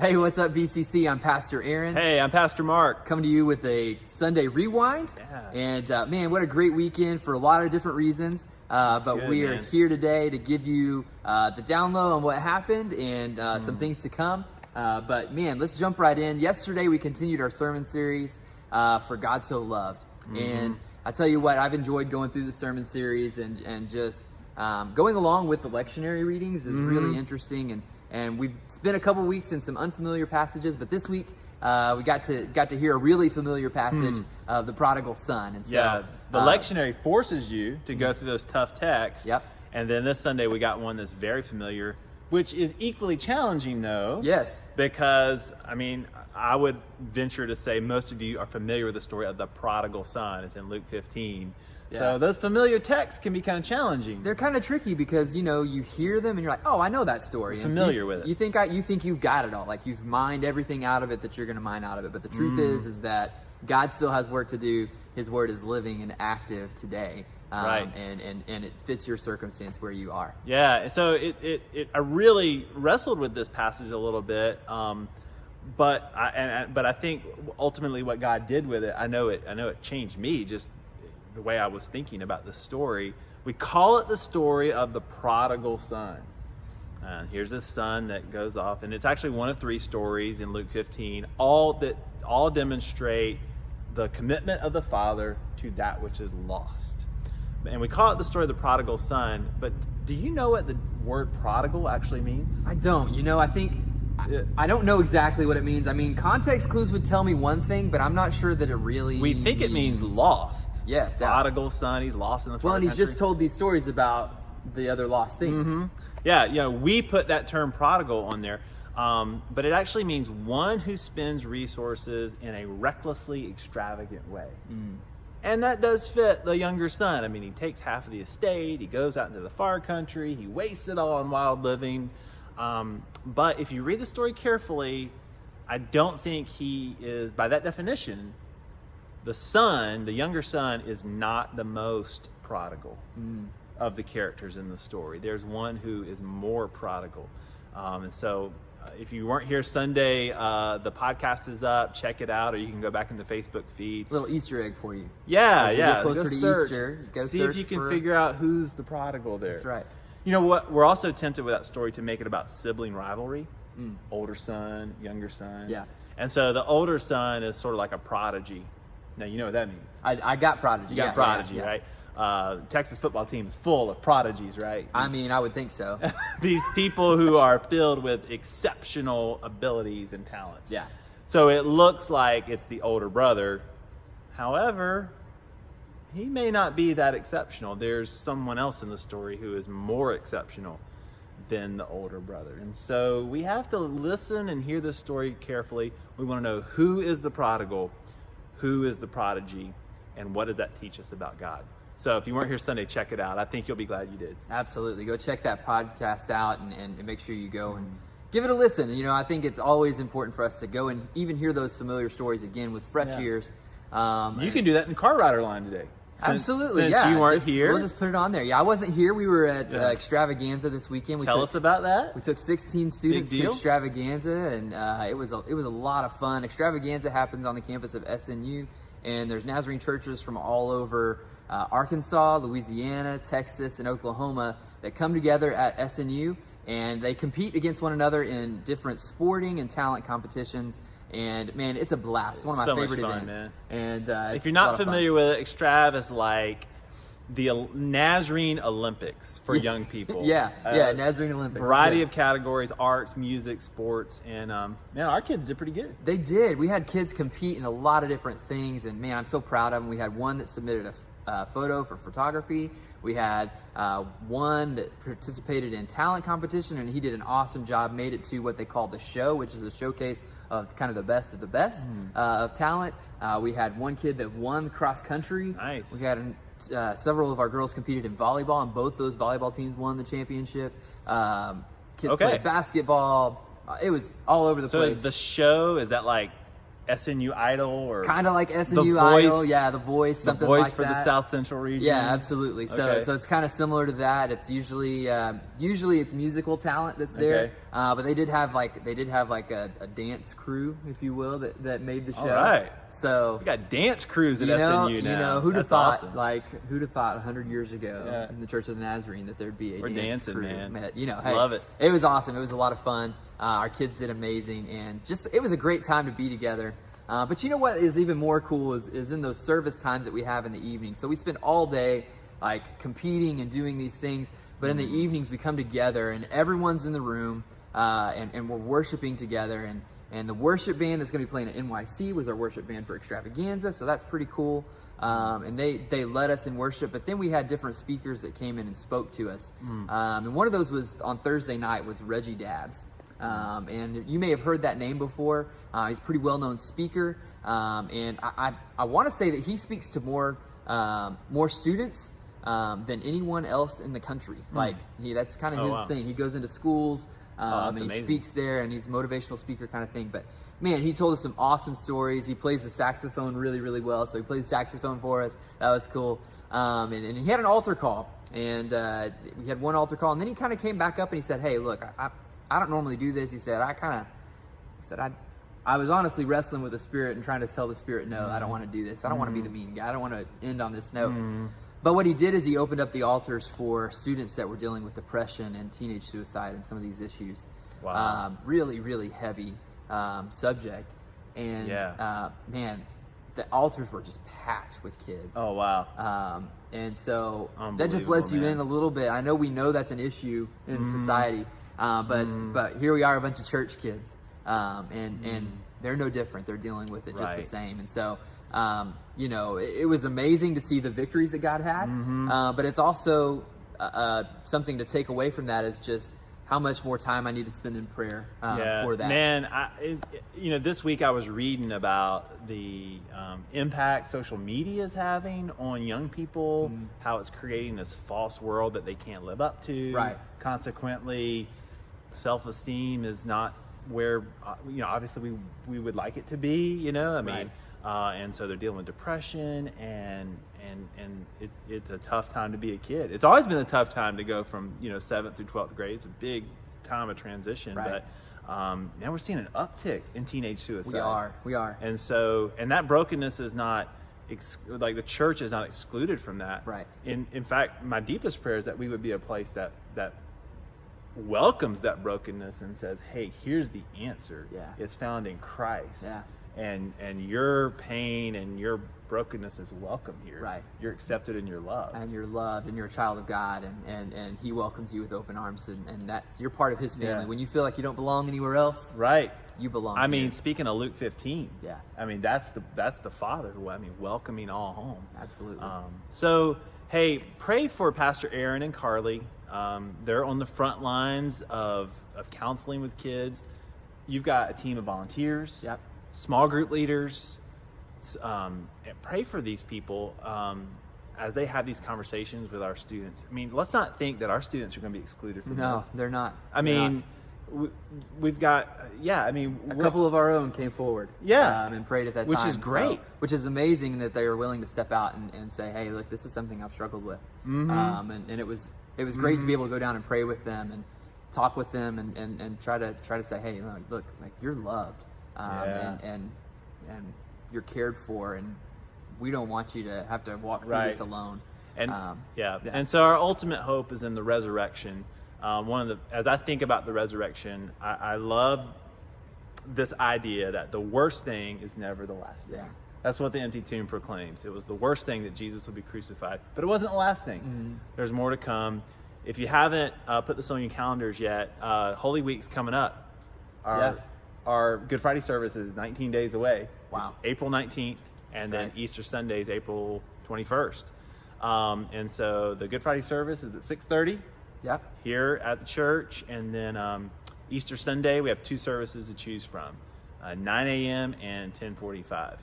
Hey, what's up, BCC? I'm Pastor Aaron. Hey, I'm Pastor Mark. Coming to you with a Sunday Rewind. Yeah. And man, what a great weekend for a lot of different reasons. But good, we are man. here today to give you the down low on what happened and some things to come. But man, let's jump right in. Yesterday, we continued our sermon series for God So Loved. And I tell you what, I've enjoyed going through the sermon series and just going along with the lectionary readings is really interesting. And we've spent a couple weeks in some unfamiliar passages, but this week we got to hear a really familiar passage of the prodigal son. And so, Yeah, the lectionary forces you to go through those tough texts. Yep. And then this Sunday we got one that's very familiar, which is equally challenging though. Yes. Because, I mean, I would venture to say most of you are familiar with the story of the prodigal son. It's in Luke 15. Yeah. So those familiar texts can be kind of challenging. They're kind of tricky because, you know, you hear them and you're like, oh, I know that story. And Familiar with it. You think you've got it all. Like you've mined everything out of it that you're going to mine out of it. But the truth is that God still has work to do. His word is living and active today. Right. And it fits your circumstance where you are. Yeah, so I really wrestled with this passage a little bit, but I think ultimately what God did with it, I know it changed me, just the way I was thinking about the story. We call it the story of the prodigal son. Here's this son that goes off, and it's actually one of three stories in Luke 15, all demonstrate the commitment of the father to that which is lost. And we call it the story of the prodigal son, but do you know what the word prodigal actually means? I don't. You know, I don't know exactly what it means. I mean, context clues would tell me one thing, but I'm not sure that it really We think it means lost. Yes. Yeah. Prodigal son, he's lost in the far Well, and he's country. just told these stories about the other lost things. Yeah, you know, we put that term prodigal on there, but it actually means one who spends resources in a recklessly extravagant way. And that does fit the younger son. I mean, he takes half of the estate, he goes out into the far country, he wastes it all on wild living. But if you read the story carefully, I don't think he is, by that definition, the younger son is not the most prodigal of the characters in the story. There's one who is more prodigal. And so if you weren't here Sunday, the podcast is up. Check it out, or you can go back in the Facebook feed. Little Easter egg for you. Yeah, As we yeah. get closer Go to search. Easter, go See search if you can for- figure out who's the prodigal there. That's right. You know what? We're also tempted with that story to make it about sibling rivalry. Older son, younger son. Yeah. And so the older son is sort of like a prodigy. Now, you know what that means. I got prodigy. You got Yeah, prodigy, yeah, yeah. right? Texas football team is full of prodigies, right? I mean, I would think so. These people who are filled with exceptional abilities and talents. Yeah. So it looks like it's the older brother. However, he may not be that exceptional. There's someone else in the story who is more exceptional than the older brother. And so we have to listen and hear this story carefully. We want to know who is the prodigal, who is the prodigy, and what does that teach us about God? So if you weren't here Sunday, check it out. I think you'll be glad you did. Absolutely. Go check that podcast out and make sure you go and give it a listen. You know, I think it's always important for us to go and even hear those familiar stories again with fresh Yeah. ears. You can do that in Car Rider Line today. Absolutely. Since yeah. you weren't Just- here. We'll just put it on there. Yeah, I wasn't here. We were at Yeah. Extravaganza this weekend. Tell us about that. We took 16 students to deal. Extravaganza, and it was a lot of fun. Extravaganza happens on the campus of SNU, and there's Nazarene churches from all over Arkansas, Louisiana, Texas, and Oklahoma that come together at SNU, and they compete against one another in different sporting and talent competitions. And man, it's a blast. It's one of my So much favorite fun, events. man. And If you're it's a lot not of fun. familiar with it, Extrav is like the Nazarene Olympics for young people. Yeah, Nazarene Olympics. Variety Yeah. of categories: arts, music, sports, and man, our kids did pretty good. They did. We had kids compete in a lot of different things, and man, I'm so proud of them. We had one that submitted a photo for photography. We had one that participated in talent competition, and he did an awesome job, made it to what they call the show, which is a showcase of kind of the best of talent. We had one kid that won cross country. Nice. We had several of our girls competed in volleyball, and both those volleyball teams won the championship. Kids Okay. played basketball. It was all over the So place. is the show, is that like SNU Idol or kind of like SNU The Idol, Voice? yeah, The Voice, The something Voice like for that. the South Central region? Yeah, absolutely. So Okay. so it's kind of similar to that. It's usually it's musical talent that's there, Okay. but they did have like a dance crew, if you will, that made the show. All right. So We got dance crews at you know, SNU now. you know, who'd have That's thought, awesome. like, who'd have thought 100 years ago Yeah. in the Church of the Nazarene that there'd be a We're dance dancing, crew? man. You know, hey, Love it. It was awesome. It was a lot of fun. Our kids did amazing, and just it was a great time to be together. But you know what is even more cool is in those service times that we have in the evening. So we spend all day like competing and doing these things, but in the evenings we come together and everyone's in the room, and we're worshiping together. And the worship band that's going to be playing at NYC was our worship band for Extravaganza, so that's pretty cool. And they led us in worship, but then we had different speakers that came in and spoke to us. And one of those was on Thursday night was Reggie Dabbs. And you may have heard that name before. He's a pretty well-known speaker, and I want to say that he speaks to more students than anyone else in the country. Like that's kind of Oh, his wow. thing. He goes into schools that's and he amazing. speaks there, and he's a motivational speaker kind of thing. But man, he told us some awesome stories. He plays the saxophone really, really well, so he played the saxophone for us. That was cool. And he had an altar call, and we had one altar call, and then he kind of came back up and he said, "Hey, look, I don't normally do this." He said, I was honestly wrestling with the Spirit and trying to tell the Spirit, no, I don't want to do this. I don't want to be the mean guy. I don't want to end on this note. But what he did is he opened up the altars for students that were dealing with depression and teenage suicide and some of these issues. Wow. Really, really heavy subject. And Yeah. man, the altars were just packed with kids. Oh, wow. And so that just lets you Unbelievable, in a little bit. I know we know that's an issue in society, but here we are, a bunch of church kids, and they're no different. They're dealing with it just the Right. same. And so, you know, it was amazing to see the victories that God had, but it's also something to take away from that is just how much more time I need to spend in prayer for that. Man, you know, this week I was reading about the impact social media is having on young people, how it's creating this false world that they can't live up to. Right. Consequently, self-esteem is not where, you know, obviously we would like it to be, you know, I mean, and so they're dealing with depression and it's a tough time to be a kid. It's always been a tough time to go from, you know, 7th through 12th grade. It's a big time of transition, Right. but now we're seeing an uptick in teenage suicide. We are. And so, and that brokenness is not, like the church is not excluded from that. Right. In fact, my deepest prayer is that we would be a place that welcomes that brokenness and says, hey, here's the answer. Yeah. It's found in Christ. Yeah. And your pain and your brokenness is welcome here. Right. You're accepted and you're loved. And you're loved, and you're a child of God, and He welcomes you with open arms, and that's you're part of His family. Yeah. When you feel like you don't belong anywhere else, Right. you belong. I mean, here. speaking of Luke 15, Yeah. I mean that's the Father who, I mean, welcoming all home. Absolutely. So hey, pray for Pastor Aaron and Carly. They're on the front lines of counseling with kids. You've got a team of volunteers, Yep. small group leaders. And pray for these people as they have these conversations with our students. I mean, let's not think that our students are going to be excluded from No, this. they're not. I They're mean, we've got, I mean, not. A couple of our own came forward, Yeah. and prayed at that Which time, is great. which is amazing that they were willing to step out and say, "Hey, look, this is something I've struggled with," and it was great to be able to go down and pray with them and talk with them and try to say, "Hey, look, like you're loved, and you're cared for, and we don't want you to have to walk through this alone." And yeah. and so our ultimate hope is in the resurrection. As I think about the resurrection, I love this idea that the worst thing is never the last thing. Yeah. That's what the empty tomb proclaims. It was the worst thing that Jesus would be crucified, but it wasn't the last thing. There's more to come. If you haven't put this on your calendars yet, Holy Week's coming up. Our Good Friday service is 19 days away. Wow. It's April 19th, and then right. Easter Sunday is April 21st. And so the Good Friday service is at 6:30 Yep. here at the church, and then Easter Sunday we have 2 services to choose from, 9 a.m. and 10:45.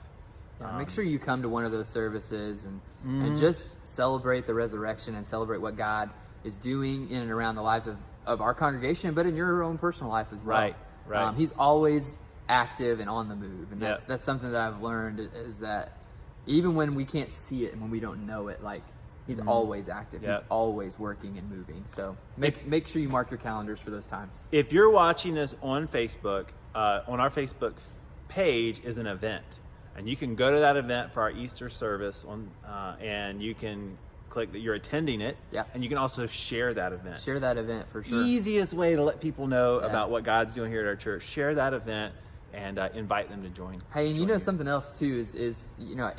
Yeah, make sure you come to one of those services and just celebrate the resurrection and celebrate what God is doing in and around the lives of our congregation, but in your own personal life as well. Right. He's always active and on the move. And that's something that I've learned, is that even when we can't see it and when we don't know it, like, he's always active. He's always working and moving. So make sure you mark your calendars for those times. If you're watching this on Facebook, on our Facebook page is an event, and you can go to that event for our Easter service and you can click that you're attending it. Yeah. And you can also share that event. Share that event for sure. Easiest way to let people know about what God's doing here at our church. Share that event and invite them to join. Hey, and you know something else too is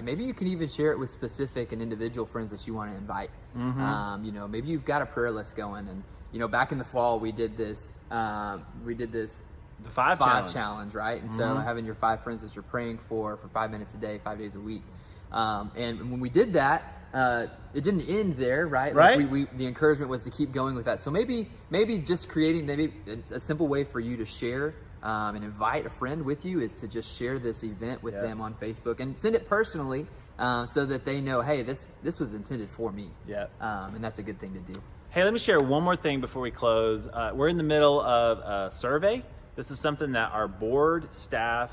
maybe you can even share it with specific and individual friends that you want to invite. Maybe you've got a prayer list going, and back in the fall we did this the five challenge, right? And so having your 5 friends that you're praying for 5 minutes a day, 5 days a week. And when we did that, it didn't end there, right? Right. Like the encouragement was to keep going with that. So maybe just creating a simple way for you to share and invite a friend with you is to just share this event with them on Facebook and send it personally, so that they know, hey, this was intended for me. Yeah. And that's a good thing to do. Hey, let me share one more thing before we close. We're in the middle of a survey. This is something that our board staff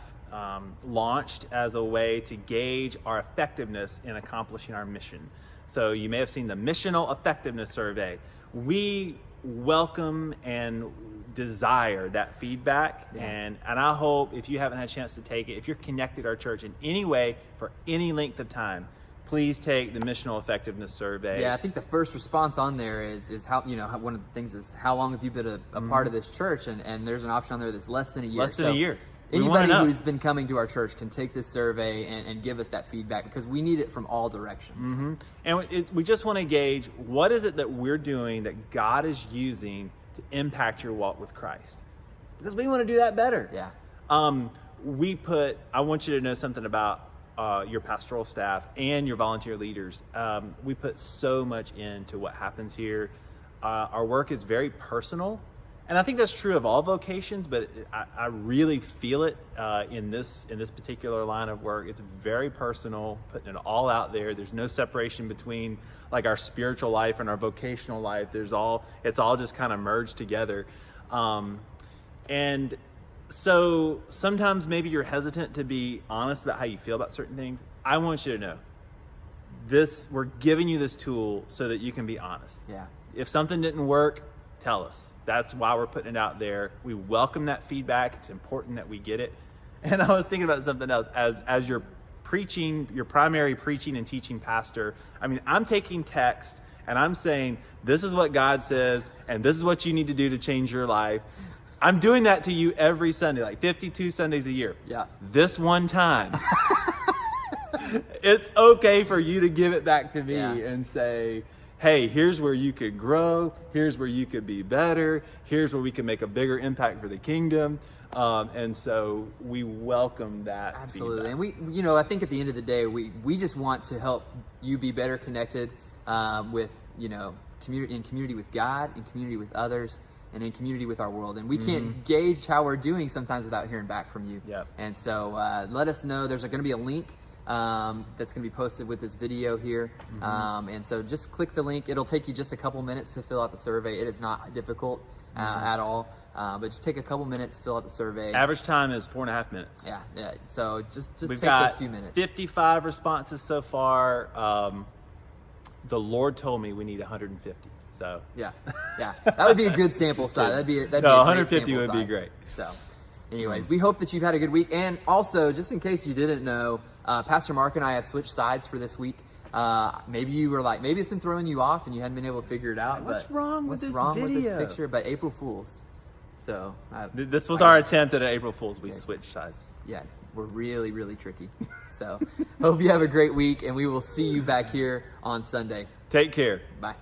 launched as a way to gauge our effectiveness in accomplishing our mission. So you may have seen the Missional Effectiveness Survey. We welcome and desire that feedback, and I hope, if you haven't had a chance to take it, if you're connected to our church in any way for any length of time, please take the Missional Effectiveness Survey. Yeah, I think the first response on there is how, one of the things is, how long have you been a part of this church? And there's an option on there that's less than a year. Less than a year. Anybody who's been coming to our church can take this survey and give us that feedback, because we need it from all directions. And we just want to gauge, what is it that we're doing that God is using to impact your walk with Christ? Because we want to do that better. Yeah. I want you to know something about your pastoral staff and your volunteer leaders. We put so much into what happens here. Our work is very personal. And I think that's true of all vocations, but I really feel it in this particular line of work. It's very personal, putting it all out there. There's no separation between like our spiritual life and our vocational life. It's all just kind of merged together. And so sometimes maybe you're hesitant to be honest about how you feel about certain things. I want you to know we're giving you this tool so that you can be honest. Yeah. If something didn't work, tell us. That's why we're putting it out there. We welcome that feedback. It's important that we get it. And I was thinking about something else. As you're preaching, your primary preaching and teaching pastor, I'm taking text and I'm saying, this is what God says, and this is what you need to do to change your life. I'm doing that to you every Sunday, like 52 Sundays a year. Yeah. This one time, it's okay for you to give it back to me and say, hey, here's where you could grow. Here's where you could be better. Here's where we can make a bigger impact for the kingdom. And so we welcome that. Absolutely. feedback. And we, I think at the end of the day, we just want to help you be better connected with, community with God, in community with others, and in community with our world. And we can't gauge how we're doing sometimes without hearing back from you. Yep. And so let us know. There's going to be a link that's going to be posted with this video here. And so just click the link. It'll take you just a couple minutes to fill out the survey. It is not difficult at all, but just take a couple minutes to fill out the survey. Average time is 4.5 minutes. Yeah. So just We've take got those few minutes. 55 responses so far. The Lord told me we need 150. So yeah, that would be a good sample size. That'd be a 150 great would sample be size. great. So, anyways, we hope that you've had a good week. And also, just in case you didn't know, Pastor Mark and I have switched sides for this week. Maybe you were like, maybe it's been throwing you off and you hadn't been able to figure it out. What's wrong with this picture? But April Fools. So this was our attempt at an April Fool's. We switched sides. Yeah, we're really, really tricky. So hope you have a great week, and we will see you back here on Sunday. Take care. Bye.